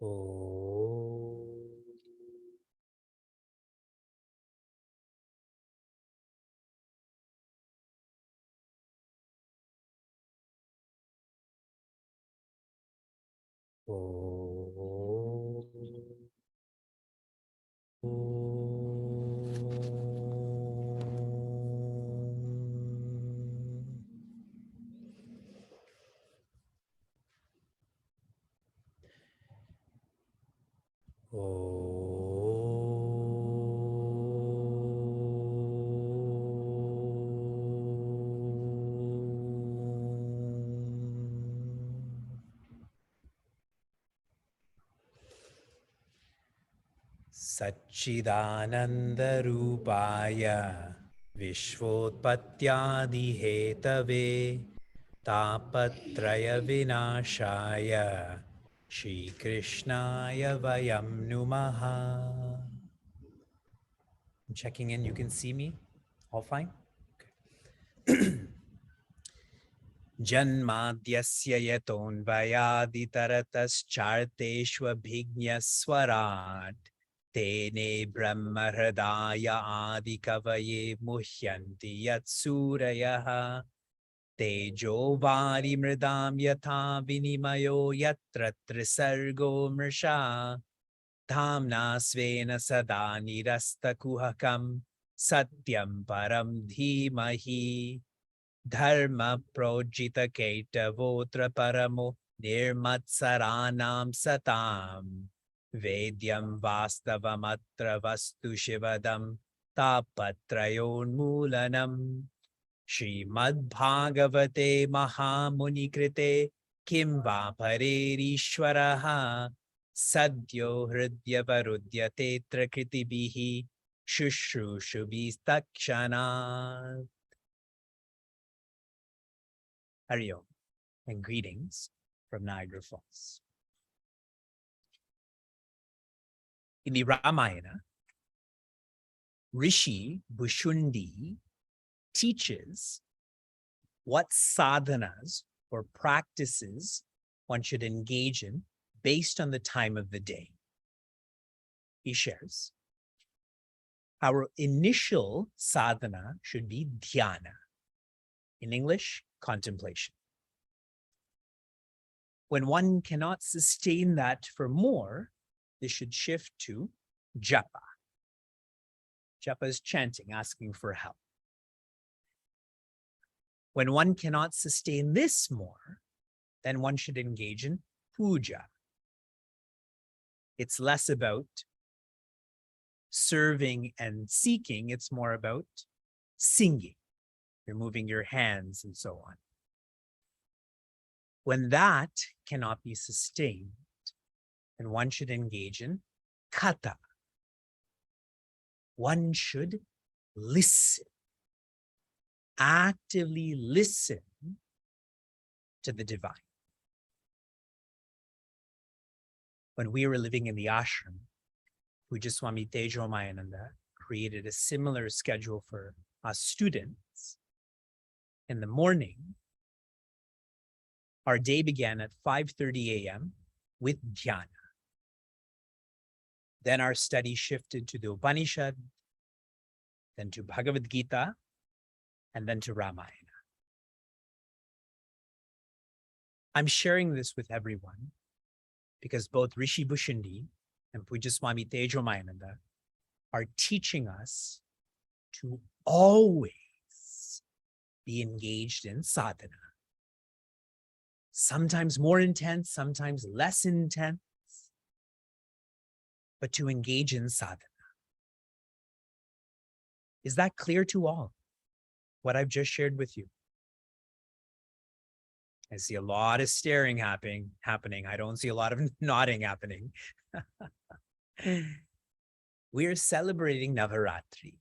Oh. Oh. Satchidanandarupaya Vishvotpatyadihetave Tapatraya Vinashaya Shri Krishnaya Vayam Numaha. I'm checking in. You can see me? All fine? Okay. Janmadyasya yatonvayaditarataschaarteshvabhignaswarat Tene brahmahridaya adikavaye muhyanti yatsurayaha Tejo vari mridam yatha vinimayo yatra trisargo mrsha Dhamna svena sada nirasta kuhakam satyam param dhimahi Dharma projita ketavotra paramo nirmatsaranam satam Vedyam vastavamatra vastu shivadam tapatrayonmulanam Srimad Bhagavate Mahamuni Krite Kim va Parerishwaraha Sadyo Hridya Varudya Tetra Kritibihi Shushrushubistakshanat. Hari Om and greetings from Niagara Falls. In the Ramayana, Rishi Bhushundi teaches what sadhanas or practices one should engage in based on the time of the day. He shares, our initial sadhana should be dhyana. In English, contemplation. When one cannot sustain that for more, this should shift to japa. Japa is chanting, asking for help. When one cannot sustain this more, then one should engage in puja. It's less about serving and seeking, it's more about singing. You're moving your hands and so on. When that cannot be sustained, then one should engage in kata. One should listen, actively listen to the divine. When we were living in the ashram, Puja Swami Tejo Mayananda created a similar schedule for us students. In the morning, our day began at 5:30 a.m. with dhyana. Then our study shifted to the Upanishad, then to Bhagavad Gita, and then to Ramayana. I'm sharing this with everyone because both Rishi Bhushundi and Puja Swami Tejo Mayananda are teaching us to always be engaged in sadhana. Sometimes more intense, sometimes less intense, but to engage in sadhana. Is that clear to all, what I've just shared with you? I see a lot of staring happening. I don't see a lot of nodding happening. We are celebrating Navaratri.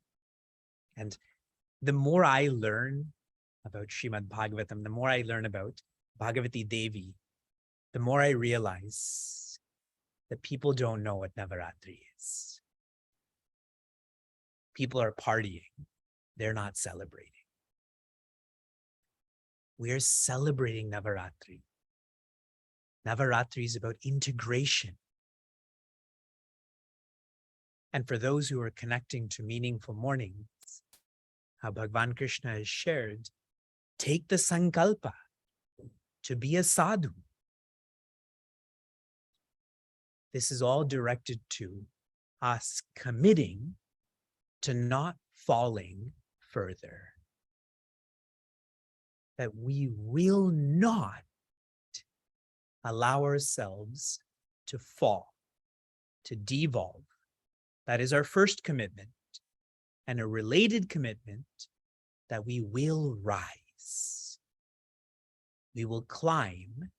And the more I learn about Srimad Bhagavatam, the more I learn about Bhagavati Devi, the more I realize that people don't know what Navaratri is. People are partying. They're not celebrating. We're celebrating Navaratri. Navaratri is about integration. And for those who are connecting to meaningful mornings, how Bhagavan Krishna has shared, take the sankalpa to be a sadhu. This is all directed to us committing to not falling further. That we will not allow ourselves to fall, to devolve. That is our first commitment. And a related commitment that we will rise. We will climb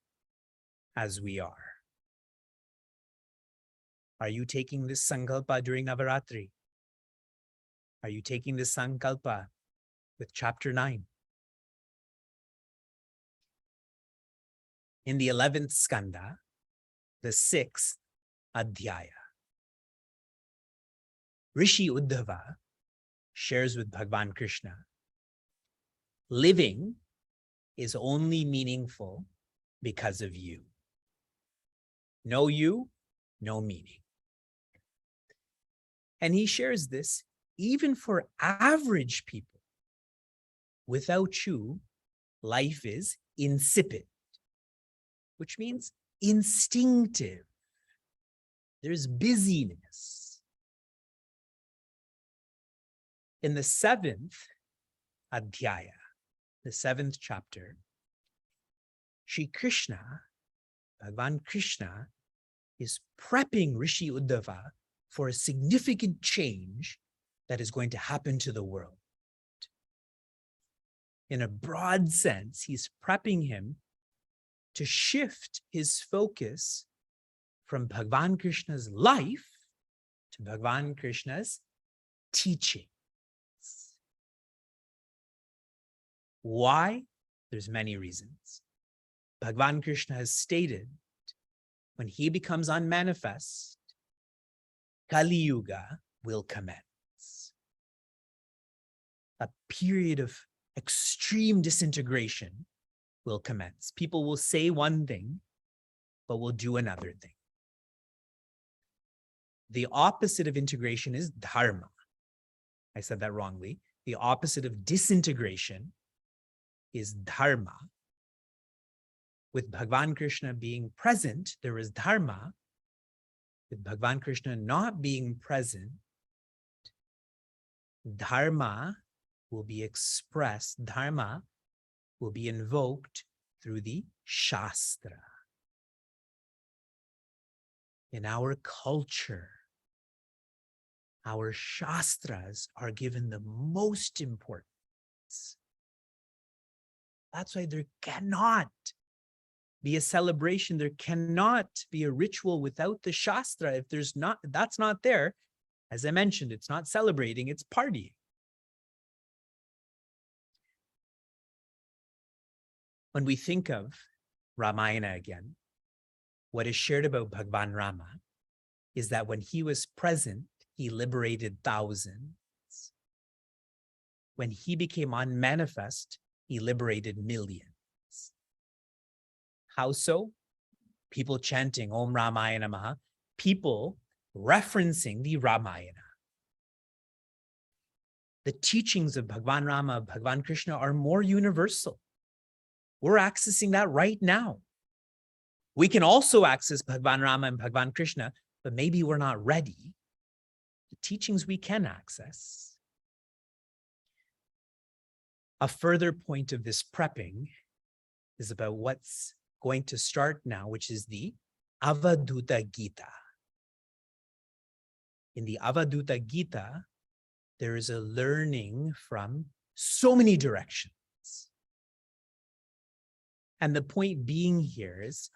as we are. Are you taking this sankalpa during Navaratri? Are you taking this sankalpa with chapter 9? In the 11th skanda, the 6th adhyaya, Rishi Uddhava shares with Bhagavan Krishna, living is only meaningful because of you. No you, no meaning. And he shares this even for average people. Without you, life is insipid, which means instinctive. There's busyness. In the 7th adhyaya, the 7th chapter, Shri Krishna, Bhagavan Krishna, is prepping Rishi Uddhava for a significant change that is going to happen to the world. In a broad sense, he's prepping him to shift his focus from Bhagavan Krishna's life to Bhagavan Krishna's teachings. Why? There's many reasons. Bhagavan Krishna has stated when he becomes unmanifest, Kali Yuga will commence. A period of extreme disintegration will commence. People will say one thing, but will do another thing. The opposite of integration is dharma. I said that wrongly. The opposite of disintegration is dharma. With Bhagavan Krishna being present, there is dharma. With Bhagavan Krishna not being present, dharma will be expressed, dharma will be invoked through the Shastra. In our culture, our Shastras are given the most importance. That's why there cannot be a celebration. There cannot be a ritual without the Shastra. If there's not, that's not there. As I mentioned, it's not celebrating, it's partying. When we think of Ramayana again, what is shared about Bhagavan Rama is that when he was present, he liberated thousands. When he became unmanifest, he liberated millions. How so? People chanting Om Ramaya Namaha, people referencing the Ramayana. The teachings of Bhagavan Rama, Bhagavan Krishna are more universal. We're accessing that right now. We can also access Bhagavan Rama and Bhagavan Krishna, but maybe we're not ready. The teachings we can access. A further point of this prepping is about what's going to start now, which is the Avaduta Gita. In the Avaduta Gita, there is a learning from so many directions. And the point being here is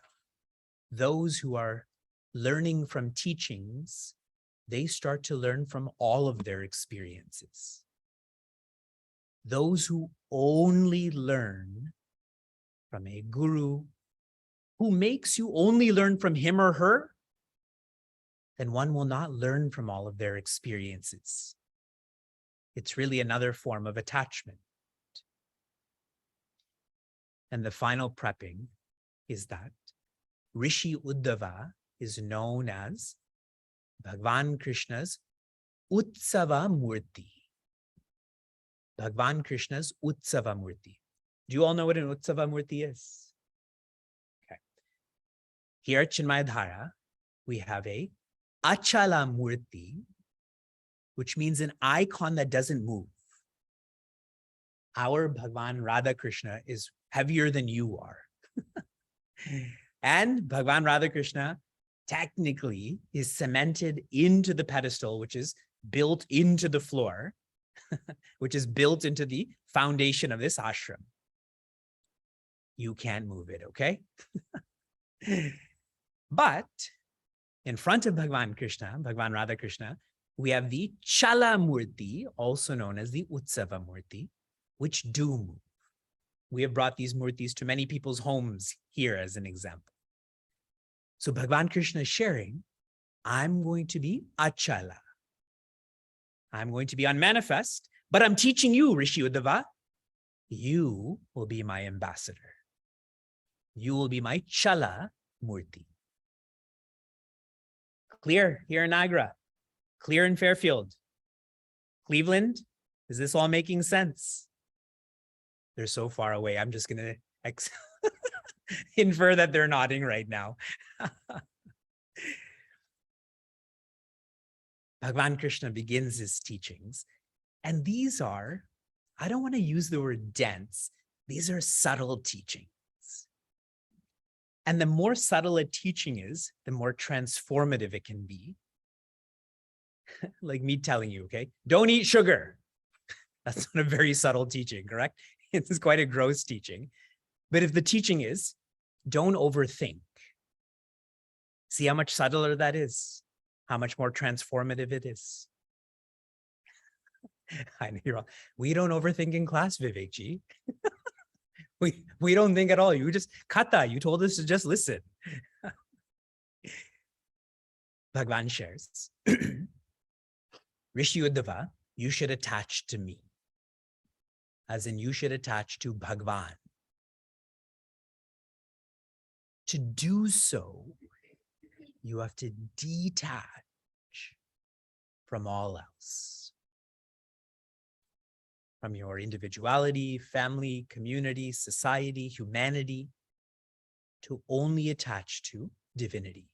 those who are learning from teachings, they start to learn from all of their experiences. Those who only learn from a guru who makes you only learn from him or her, then one will not learn from all of their experiences. It's really another form of attachment. And the final prepping is that Rishi Uddhava is known as Bhagavan Krishna's Utsava Murti. Bhagwan Krishna's Utsava Murti. Do you all know what an Utsava Murti is? Okay. Here at Chinmaya Dhara, we have a Achala Murti, which means an icon that doesn't move. Our Bhagwan Radha Krishna is heavier than you are. And Bhagwan Radha Krishna technically is cemented into the pedestal, which is built into the floor, which is built into the foundation of this ashram. You can't move it, okay? But in front of Bhagwan Krishna, Bhagwan Radha Krishna, we have the Chala Murti, also known as the Utsava Murti, which do move. We have brought these murtis to many people's homes here as an example. So Bhagwan Krishna is sharing, I'm going to be Achala. I'm going to be unmanifest, but I'm teaching you, Rishi Uddhava, you will be my ambassador. You will be my Chala Murti. Clear here in Niagara, clear in Fairfield, Cleveland. Is this all making sense? They're so far away. I'm just going to infer that they're nodding right now. Bhagwan Krishna begins his teachings, and these are, I don't want to use the word dense, these are subtle teachings. And the more subtle a teaching is, the more transformative it can be. Like me telling you, okay, don't eat sugar. That's not a very subtle teaching, correct? It's quite a gross teaching. But if the teaching is, don't overthink. See how much subtler that is? How much more transformative it is? I know you're wrong. We don't overthink in class, Vivekji. We don't think at all. You just, Kata, you told us to just listen. Bhagwan shares, Rishi Uddhava, you should attach to me. As in, you should attach to Bhagwan. To do so, you have to detach from all else. From your individuality, family, community, society, humanity, to only attach to divinity.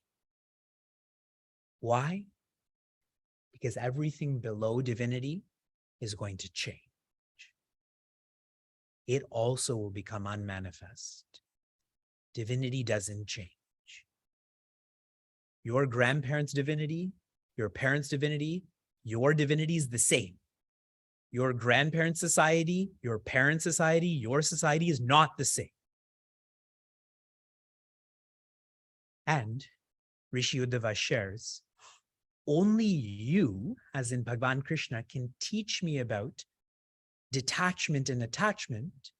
Why? Because everything below divinity is going to change. It also will become unmanifest. Divinity doesn't change. Your grandparents' divinity, your parents' divinity, your divinity is the same. Your grandparents' society, your parents' society, your society is not the same. And Rishi Uddhava shares, only you, as in Bhagwan Krishna, can teach me about detachment and attachment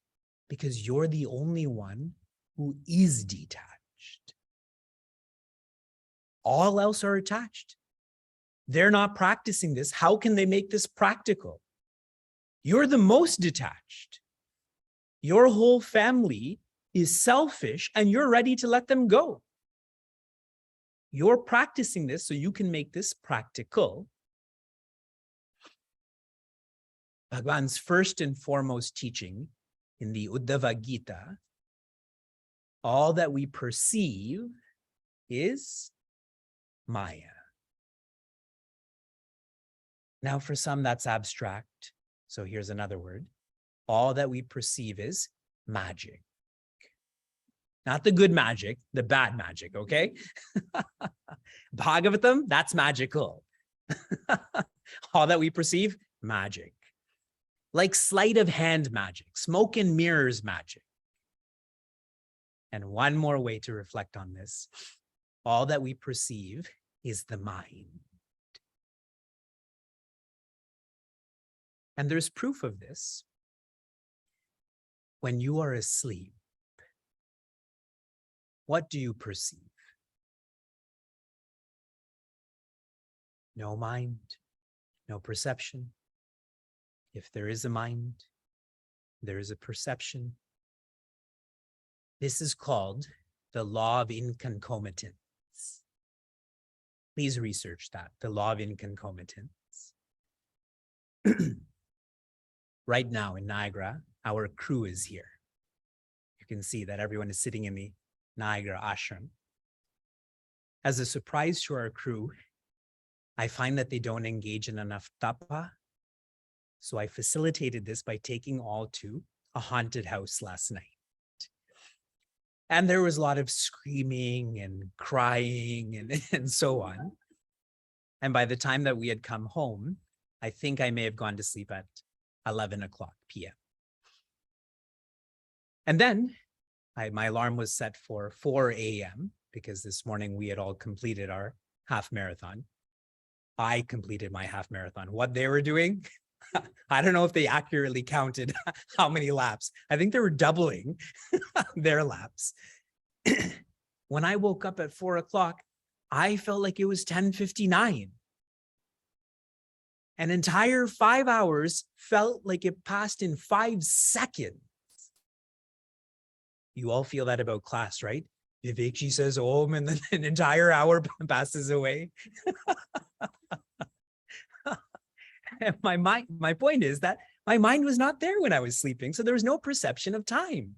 because you're the only one who is detached. All else are attached. They're not practicing this. How can they make this practical? You're the most detached. Your whole family is selfish and you're ready to let them go. You're practicing this so you can make this practical. Bhagwan's first and foremost teaching in the Uddhava Gita, all that we perceive is Maya. Now, for some, that's abstract. So here's another word. All that we perceive is magic. Not the good magic, the bad magic, okay? Bhagavatam, that's magical. All that we perceive, magic. Like sleight of hand magic, smoke and mirrors magic. And one more way to reflect on this, all that we perceive is the mind. And there's proof of this. When you are asleep, what do you perceive? No mind, no perception. If there is a mind, there is a perception. This is called the law of inconcomitance. Please research that, the law of inconcomitance. Right now in Niagara, our crew is here. You can see that everyone is sitting in the Niagara ashram. As a surprise to our crew, I find that they don't engage in enough tapa. So I facilitated this by taking all to a haunted house last night. And there was a lot of screaming and crying and so on. And by the time that we had come home, I think I may have gone to sleep at 11 o'clock p.m. And then my alarm was set for 4 a.m. because this morning we had all completed our half marathon. I completed my half marathon. What they were doing, I don't know if they accurately counted how many laps. I think they were doubling their laps. When I woke up at 4 o'clock, I felt like it was 10:59. An entire 5 hours felt like it passed in 5 seconds. You all feel that about class, right? Vivekji says Om and then an entire hour passes away. And my point is that my mind was not there when I was sleeping, so there was no perception of time.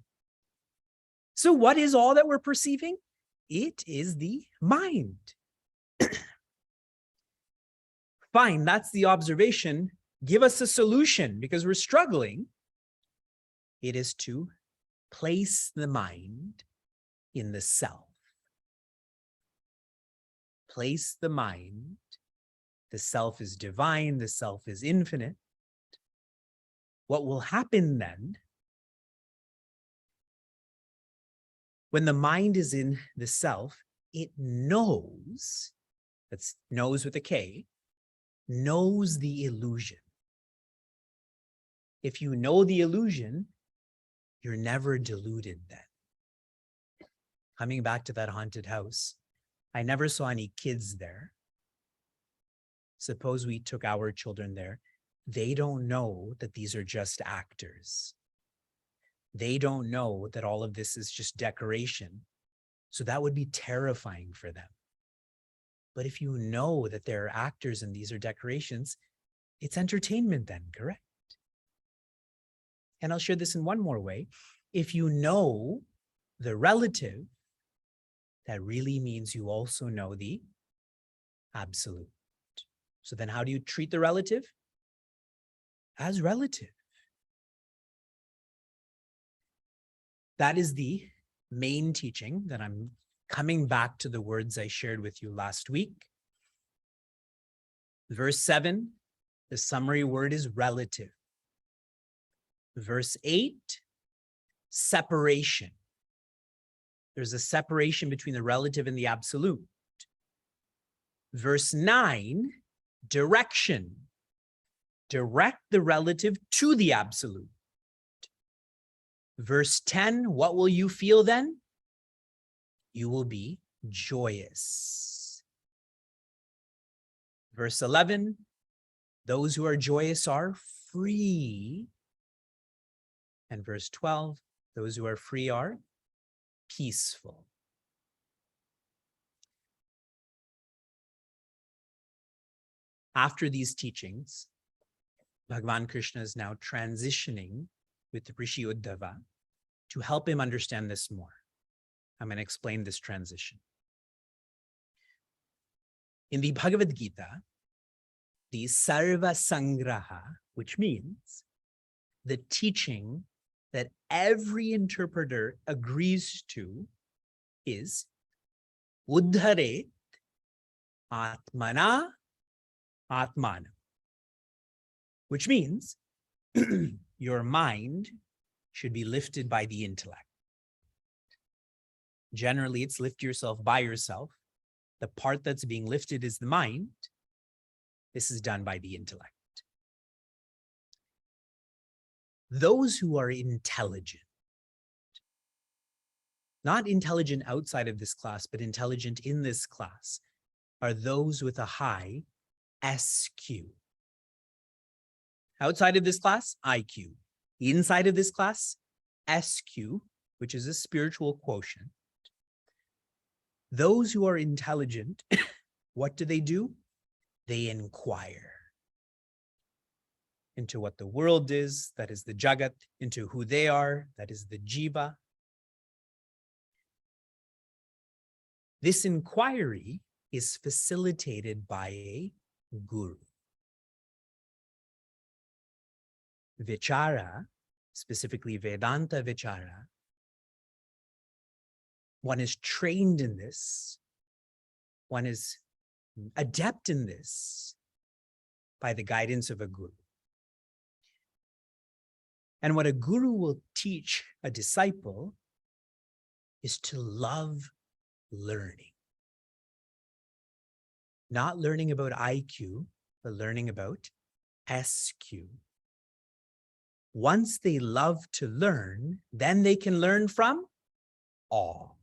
So what is all that we're perceiving? It is the mind. Fine, that's the observation. Give us a solution because we're struggling. It is to place the mind in the self. Place the mind. The self is divine. The self is infinite. What will happen then, when the mind is in the self, it knows, that's knows with a K, knows the illusion. If you know the illusion, you're never deluded then. Coming back to that haunted house, I never saw any kids there. Suppose we took our children there. They don't know that these are just actors. They don't know that all of this is just decoration. So that would be terrifying for them. But if you know that there are actors and these are decorations, it's entertainment then, correct? And I'll share this in one more way. If you know the relative, that really means you also know the absolute. So then how do you treat the relative? As relative. That is the main teaching that I'm coming back to the words I shared with you last week. Verse 7, the summary word is relative. Verse 8, separation. There's a separation between the relative and the absolute. Verse 9, direction. Direct the relative to the absolute. Verse 10, what will you feel then? You will be joyous. Verse 11, those who are joyous are free. And verse 12, those who are free are peaceful. After these teachings, Bhagavan Krishna is now transitioning with Rishi Uddhava to help him understand this more. I'm going to explain this transition. In the Bhagavad Gita, the Sarva Sangraha, which means the teaching that every interpreter agrees to, is Uddharet Atmana Atmana, which means your mind should be lifted by the intellect. Generally, it's lift yourself by yourself. The part that's being lifted is the mind. This is done by the intellect. Those who are intelligent, not intelligent outside of this class, but intelligent in this class, are those with a high SQ. Outside of this class, IQ. Inside of this class, SQ, which is a spiritual quotient. Those who are intelligent, what do? They inquire. into what the world is, that is the Jagat, into who they are, that is the Jiva. This inquiry is facilitated by a guru. Vichara, specifically Vedanta Vichara, one is trained in this, one is adept in this by the guidance of a guru. And what a guru will teach a disciple is to love learning. Not learning about IQ, but learning about SQ. Once they love to learn, then they can learn from all.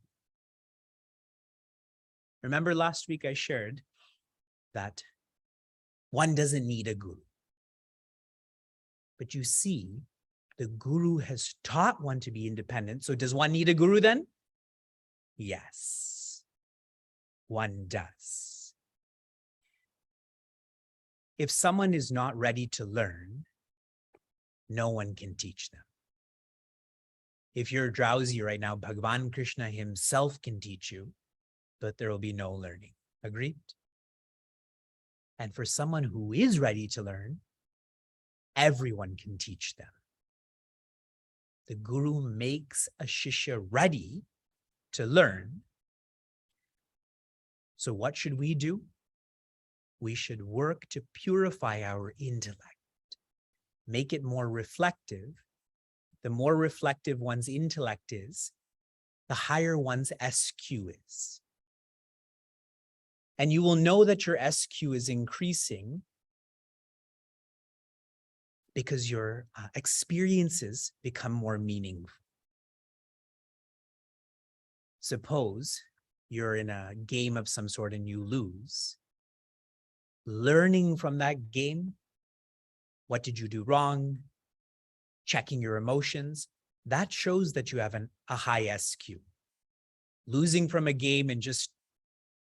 Remember last week I shared that one doesn't need a guru. But you see, the guru has taught one to be independent. So does one need a guru then? Yes, one does. If someone is not ready to learn, no one can teach them. If you're drowsy right now, Bhagavan Krishna himself can teach you, but there will be no learning. Agreed? And for someone who is ready to learn, everyone can teach them. The guru makes a shishya ready to learn. So what should we do? We should work to purify our intellect, make it more reflective. The more reflective one's intellect is, the higher one's SQ is. And you will know that your SQ is increasing because your experiences become more meaningful. Suppose you're in a game of some sort and you lose. Learning from that game, what did you do wrong? Checking your emotions, that shows that you have a high SQ. Losing from a game and just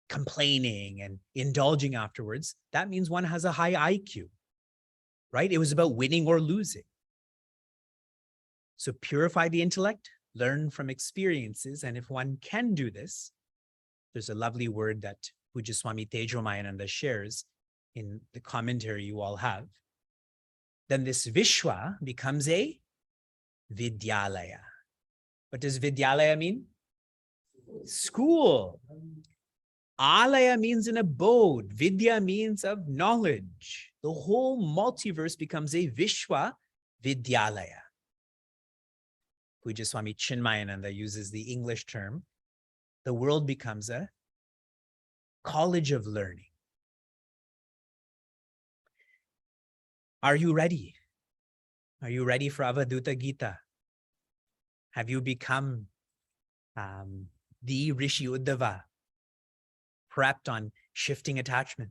complaining and indulging afterwards, that means one has a high IQ, right? It was about winning or losing. So purify the intellect, learn from experiences, and if one can do this, there's a lovely word that Pujya Swami Tejomayananda shares in the commentary you all have, then this Vishwa becomes a Vidyalaya. What does Vidyalaya mean? School. Alaya means an abode. Vidya means of knowledge. The whole multiverse becomes a Vishwa Vidyalaya. Pujya Swami Chinmayananda uses the English term. The world becomes a college of learning. Are you ready? Are you ready for Avaduta Gita? Have you become the Rishi Uddhava, prepped on shifting attachment?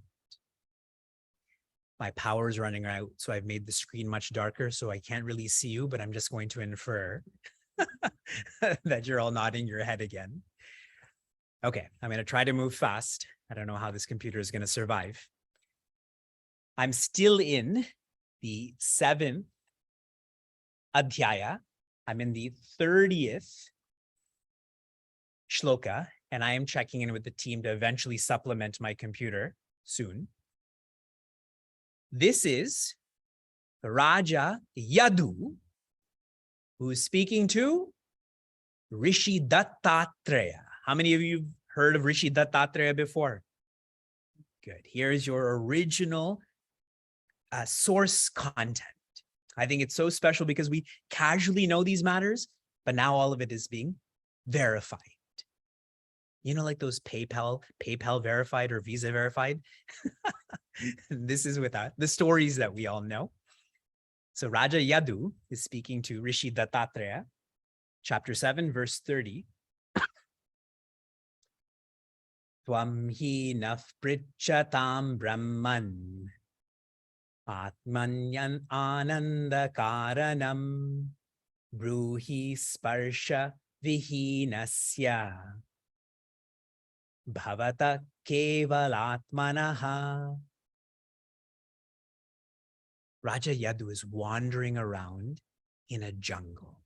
My power is running out, so I've made the screen much darker, so I can't really see you, but I'm just going to infer that you're all nodding your head again. Okay, I'm going to try to move fast. I don't know how this computer is going to survive. I'm still in the 7th Adhyaya. I'm in the 30th shloka, and I am checking in with the team to eventually supplement my computer soon. This is Raja Yadu, who is speaking to Rishi Dattatreya. How many of you have heard of Rishi Dattatreya before? Good. Here's your original source content. I think it's so special because we casually know these matters, but now all of it is being verified. You know, like those PayPal verified or Visa verified. This is with the stories that we all know. So Raja Yadu is speaking to Rishi Dattatreya, chapter 7, verse 30. Tvam hi naf prichatam brahman atmanyan ananda karanam bruhi sparsha vihinasya bhavata kevalatmanaha. Raja Yadu is wandering around in a jungle.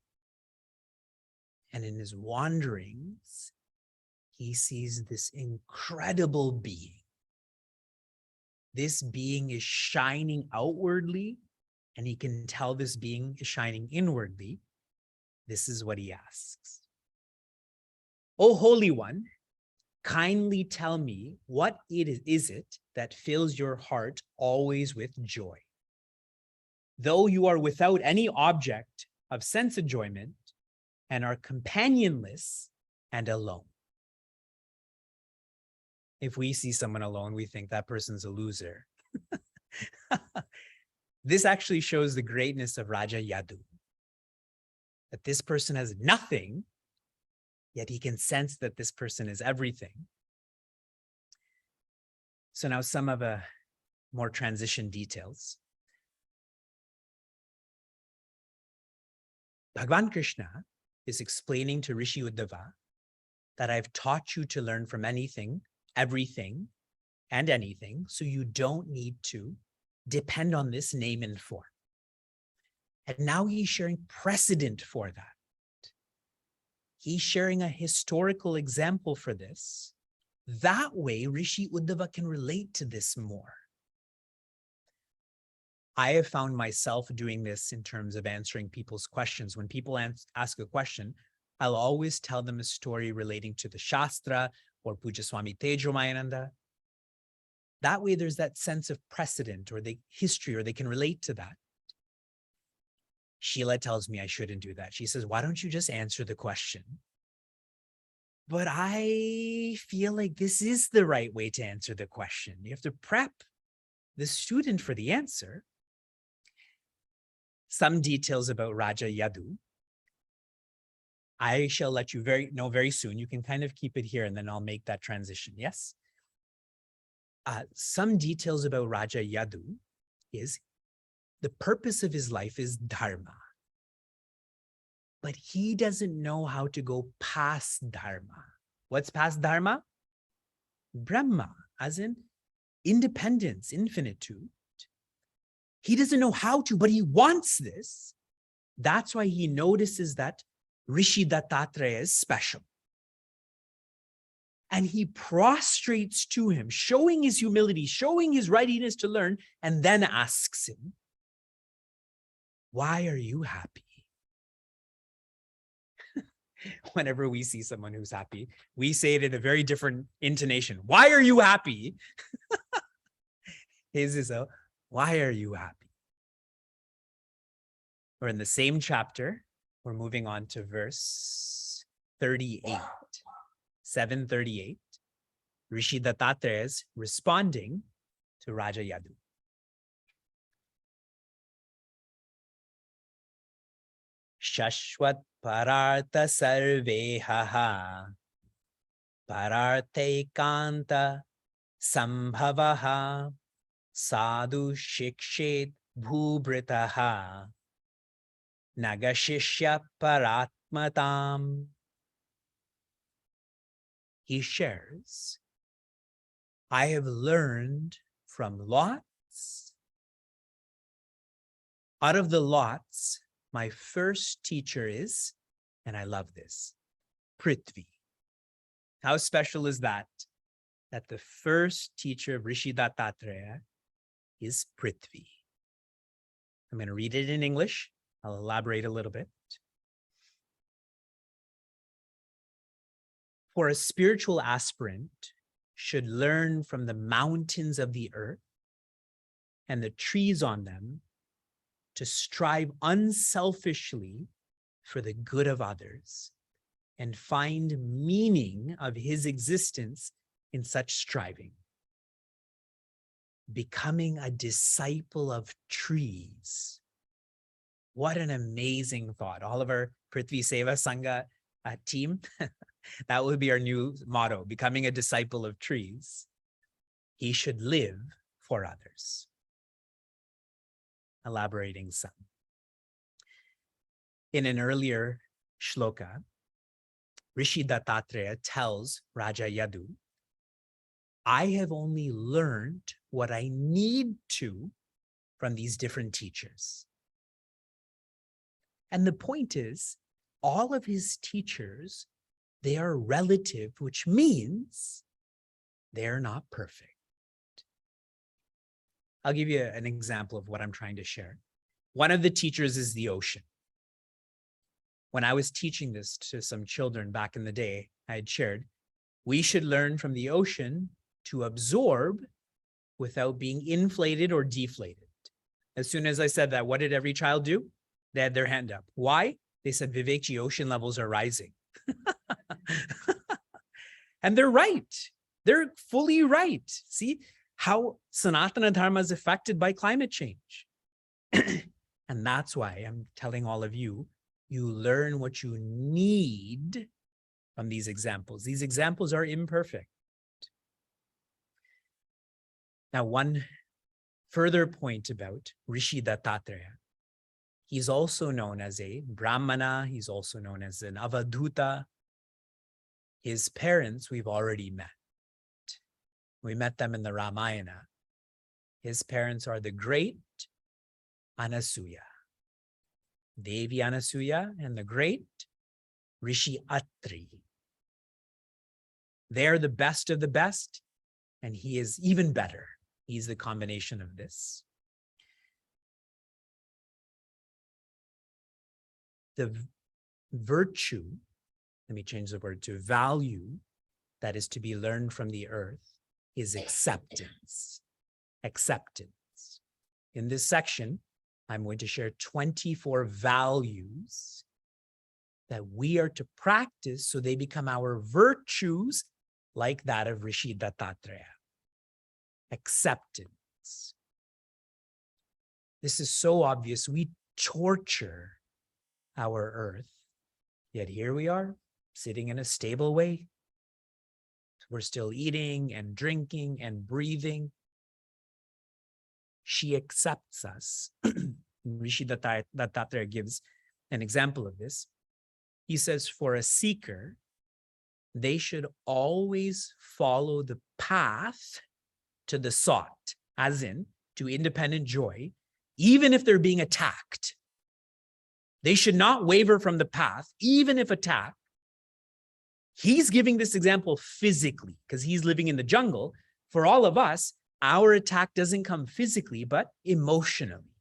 And in his wanderings, he sees this incredible being. This being is shining outwardly, and he can tell this being is shining inwardly. This is what he asks. "O Holy One, kindly tell me what is it that fills your heart always with joy? Though you are without any object of sense enjoyment and are companionless and alone." If we see someone alone, we think that person's a loser. This actually shows the greatness of Raja Yadu. That this person has nothing, yet he can sense that this person is everything. So now some of the more transition details. Bhagavan Krishna is explaining to Rishi Uddhava that I've taught you to learn from anything, everything, and anything, so you don't need to depend on this name and form. And now he's sharing precedent for that. He's sharing a historical example for this. That way, Rishi Uddhava can relate to this more. I have found myself doing this in terms of answering people's questions. When people ask a question, I'll always tell them a story relating to the Shastra or Puja Swami Tejomayananda. That way, there's that sense of precedent or the history, or they can relate to that. Sheila tells me I shouldn't do that. She says, why don't you just answer the question? But I feel like this is the right way to answer the question. You have to prep the student for the answer. Some details about Raja Yadu. I shall let you know very soon. You can kind of keep it here and then I'll make that transition. Yes? Some details about Raja Yadu is the purpose of his life is dharma. But he doesn't know how to go past dharma. What's past dharma? Brahma, as in independence, infinitude. He doesn't know how to, but he wants this. That's why he notices that Rishi Dattatreya is special. And he prostrates to him, showing his humility, showing his readiness to learn, and then asks him, why are you happy? Whenever we see someone who's happy, we say it in a very different intonation. Why are you happy? His is a, why are you happy? We're in the same chapter. We're moving on to verse 38. 738. Rishi Dattatreya is responding to Raja Yadu. Shashwat parartha sarvehaha pararthaikanta sambhavaha sadhu shikshet bhubritaha nagashishya paratmatam. He shares, I have learned from lots. Out of the lots, my first teacher is, and I love this, Prithvi. How special is that? That the first teacher of Rishi Dattatreya is Prithvi. I'm going to read it in English. I'll elaborate a little bit. For a spiritual aspirant should learn from the mountains of the earth and the trees on them to strive unselfishly for the good of others and find meaning of his existence in such striving. Becoming a disciple of trees. What an amazing thought. All of our Prithvi Seva Sangha team, that would be our new motto, becoming a disciple of trees. He should live for others. Elaborating some. In an earlier shloka, Rishi Dattatreya tells Raja Yadu, I have only learned what I need to from these different teachers. And the point is, all of his teachers, they are relative, which means they're not perfect. I'll give you an example of what I'm trying to share. One of the teachers is the ocean. When I was teaching this to some children back in the day, I had shared, we should learn from the ocean to absorb without being inflated or deflated. As soon as I said that, what did every child do? They had their hand up. Why? They said, Vivekji, ocean levels are rising. And they're right. They're fully right. See how Sanatana Dharma is affected by climate change. And that's why I'm telling all of you, you learn what you need from these examples. These examples are imperfect. Now, one further point about Rishi Dattatreya. He's also known as a Brahmana. He's also known as an Avadhuta. His parents, we've already met. We met them in the Ramayana. His parents are the great Anasuya, Devi Anasuya, and the great Rishi Atri. They're the best of the best, and he is even better. He's the combination of this. The virtue, let me change the word to value, that is to be learned from the earth is acceptance. Acceptance. In this section, I'm going to share 24 values that we are to practice so they become our virtues, like that of Rishi Dattatreya. Acceptance. This is so obvious. We torture our earth, yet here we are, sitting in a stable way. We're still eating and drinking and breathing. She accepts us. Rishi Dattatreya gives an example of this. He says, for a seeker, they should always follow the path to the sought, as in to independent joy, even if they're being attacked. They should not waver from the path, even if attacked. He's giving this example physically because he's living in the jungle. For all of us, our attack doesn't come physically, but emotionally.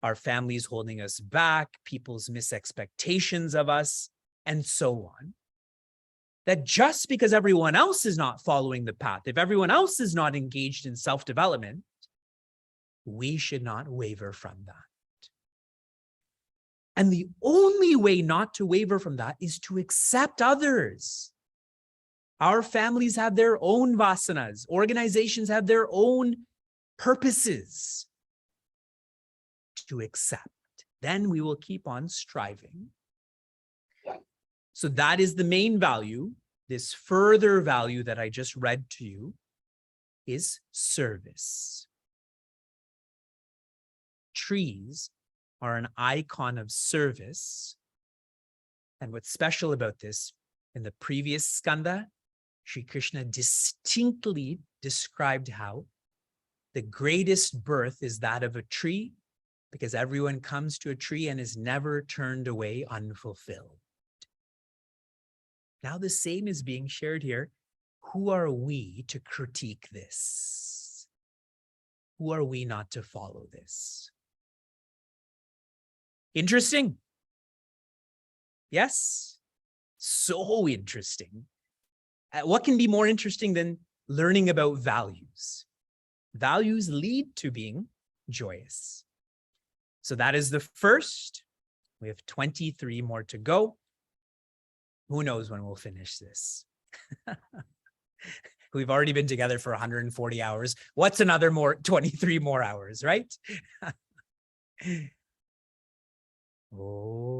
Our families holding us back, people's misexpectations of us, and so on. That just because everyone else is not following the path, if everyone else is not engaged in self-development, we should not waver from that. And the only way not to waver from that is to accept others. Our families have their own vasanas. Organizations have their own purposes. To accept. Then we will keep on striving. So that is the main value. This further value that I just read to you is service. Trees are an icon of service. And what's special about this, in the previous skanda, Sri Krishna distinctly described how the greatest birth is that of a tree, because everyone comes to a tree and is never turned away unfulfilled. Now the same is being shared here. Who are we to critique this? Who are we not to follow this? Interesting. Yes, so interesting. What can be more interesting than learning about values? Values lead to being joyous. So that is the first. We have 23 more to go. Who knows when we'll finish this? We've already been together for 140 hours. What's another 23 more hours, right? Oh.